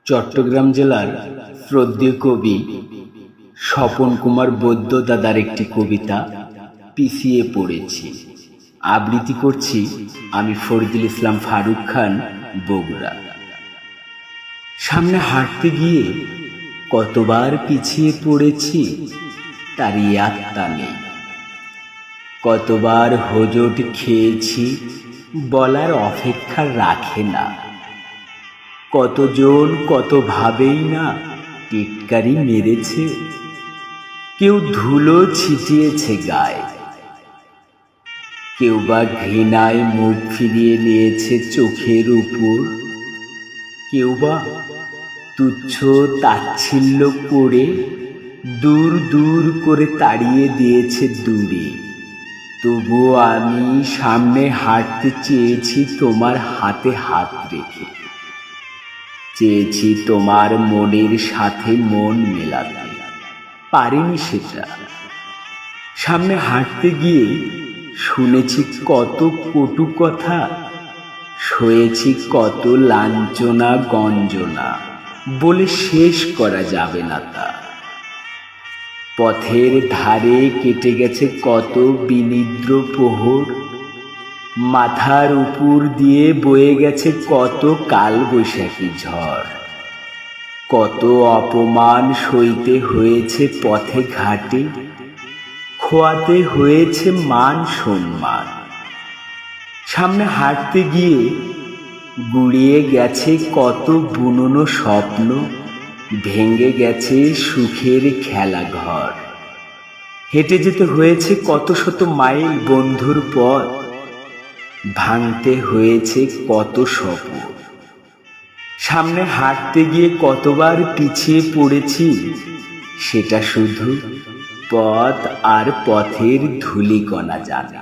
চট্টগ্রাম জেলার শ্রদ্ধেয় কবি স্বপন কুমার বৈদ্য দাদার একটি কবিতা পিছিয়ে পড়েছি আবৃত্তি করছি আমি ফরিদুল ইসলাম ফারুক খান, বগুড়া। সামনে হাঁটতে গিয়ে কতবার পিছিয়ে পড়েছি তার ইয়াদটা নেই, কতবার হোঁচট খেয়েছি বলার অপেক্ষা রাখে না, কতজন কতভাবেই না টিটকারি মেরেছে, কেউ ধুলো ছিটিয়েছে গায়ে, কেউ বা ঘৃণায় মুখ ফিরিয়ে নিয়েছে চোখের উপর, কেউ বা তুচ্ছ তাচ্ছিল্য করে দূর দূর করে তাড়িয়ে দিয়েছে দূরে। তবুও আমি সামনে হাঁটতে চেয়েছি তোমার হাতে হাত রেখে, চেয়েছি তোমার মনের সাথে মন মেলাতে, পারিনি সেটা। সামনে হাঁটতে গিয়ে শুনেছি কত কটু কথা, সয়েছি কত লাঞ্ছনা গঞ্জনা, বলে শেষ করা যাবে না তা। পথের ধারে কেটে গেছে কত বিনিদ্র প্রহর, মাথার উপর দিয়ে বয়ে গেছে কত কালবৈশাখী ঝড়, কত অপমান সইতে হয়েছে পথে ঘাটে, খোয়াতে হয়েছে মান সম্মান। সামনে হাঁটতে গিয়ে গুড়িয়ে গেছে কত বুননো স্বপ্ন, ভেঙে গেছে সুখের খেলাঘর, হেঁটে যেতে হয়েছে কত শত মাইল বন্ধুর পথ, ভাঙতে হয়েছে কত স্বপ্ন। সামনে হাঁটতে গিয়ে কতবার পিছিয়ে পড়েছি সেটা শুধু পথ আর পথের ধূলিকণা জানে।